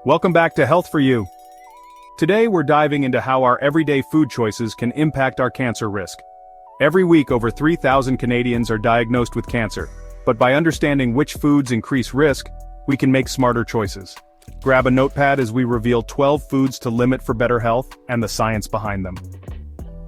Welcome back to Health for You. Today we're diving into how our everyday food choices can impact our cancer risk. Every week over 3,000 Canadians are diagnosed with cancer, but by understanding which foods increase risk, we can make smarter choices. Grab a notepad as we reveal 12 foods to limit for better health and the science behind them.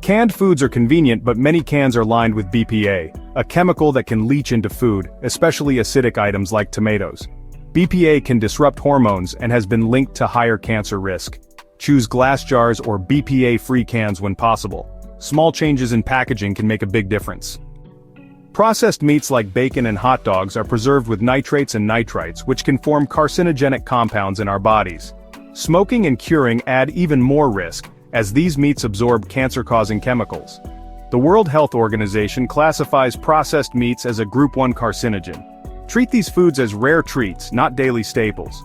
Canned foods are convenient, but many cans are lined with BPA, a chemical that can leach into food, especially acidic items like tomatoes. BPA can disrupt hormones and has been linked to higher cancer risk. Choose glass jars or BPA-free cans when possible. Small changes in packaging can make a big difference. Processed meats like bacon and hot dogs are preserved with nitrates and nitrites, which can form carcinogenic compounds in our bodies. Smoking and curing add even more risk, as these meats absorb cancer-causing chemicals. The World Health Organization classifies processed meats as a Group 1 carcinogen. Treat these foods as rare treats, not daily staples.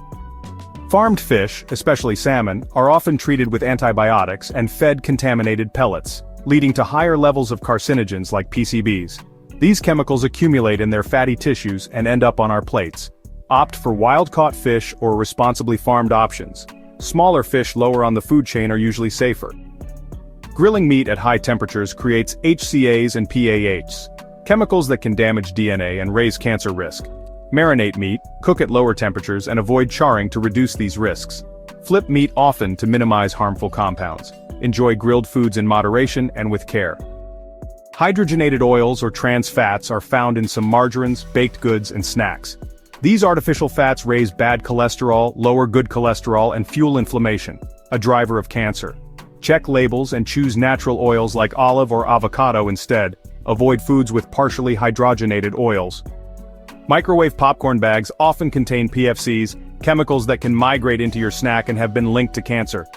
Farmed fish, especially salmon, are often treated with antibiotics and fed contaminated pellets, leading to higher levels of carcinogens like PCBs. These chemicals accumulate in their fatty tissues and end up on our plates. Opt for wild-caught fish or responsibly farmed options. Smaller fish lower on the food chain are usually safer. Grilling meat at high temperatures creates HCAs and PAHs, chemicals that can damage DNA and raise cancer risk. Marinate meat, cook at lower temperatures and avoid charring to reduce these risks. Flip meat often to minimize harmful compounds. Enjoy grilled foods in moderation and with care. Hydrogenated oils or trans fats are found in some margarines, baked goods, and snacks. These artificial fats raise bad cholesterol, lower good cholesterol, and fuel inflammation, a driver of cancer. Check labels and choose natural oils like olive or avocado instead. Avoid foods with partially hydrogenated oils. Microwave popcorn bags often contain PFCs, chemicals that can migrate into your snack and have been linked to cancer.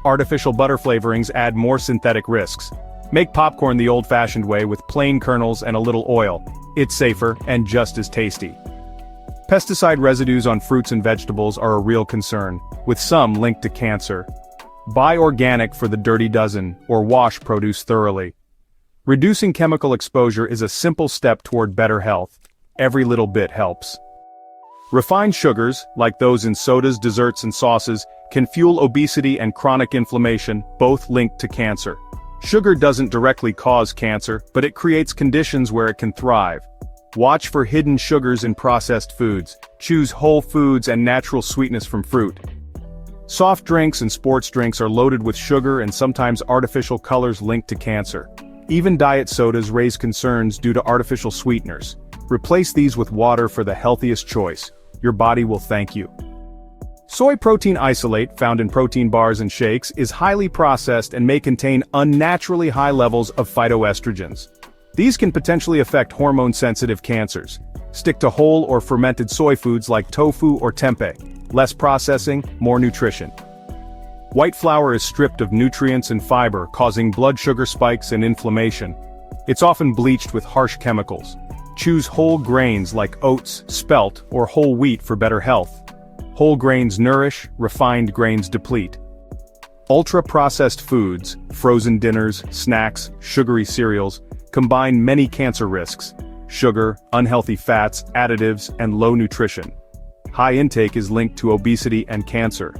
Artificial butter flavorings add more synthetic risks. Make popcorn the old-fashioned way with plain kernels and a little oil. It's safer and just as tasty. Pesticide residues on fruits and vegetables are a real concern, with some linked to cancer. Buy organic for the dirty dozen, or wash produce thoroughly. Reducing chemical exposure is a simple step toward better health. Every little bit helps. Refined sugars, like those in sodas, desserts, and sauces, can fuel obesity and chronic inflammation, both linked to cancer. Sugar doesn't directly cause cancer, but it creates conditions where it can thrive. Watch for hidden sugars in processed foods. Choose whole foods and natural sweetness from fruit. Soft drinks and sports drinks are loaded with sugar and sometimes artificial colors linked to cancer. Even diet sodas raise concerns due to artificial sweeteners. Replace these with water for the healthiest choice. Your body will thank you. Soy protein isolate, found in protein bars and shakes, is highly processed and may contain unnaturally high levels of phytoestrogens. These can potentially affect hormone-sensitive cancers. Stick to whole or fermented soy foods like tofu or tempeh. Less processing, more nutrition. White flour is stripped of nutrients and fiber, causing blood sugar spikes and inflammation. It's often bleached with harsh chemicals. Choose whole grains like oats, spelt, or whole wheat for better health. Whole grains nourish, refined grains deplete. Ultra-processed foods, frozen dinners, snacks, sugary cereals, combine many cancer risks: sugar, unhealthy fats, additives, and low nutrition. High intake is linked to obesity and cancer.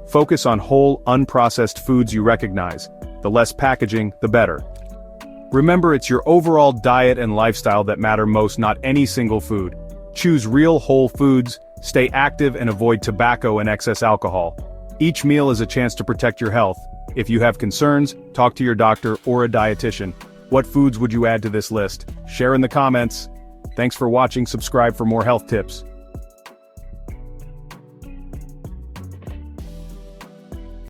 Focus on whole, unprocessed foods you recognize. The less packaging, the better. Remember, it's your overall diet and lifestyle that matter most, not any single food. Choose real whole foods, stay active, and avoid tobacco and excess alcohol. Each meal is a chance to protect your health. If you have concerns, talk to your doctor or a dietitian. What foods would you add to this list? Share in the comments. Thanks for watching. Subscribe for more health tips.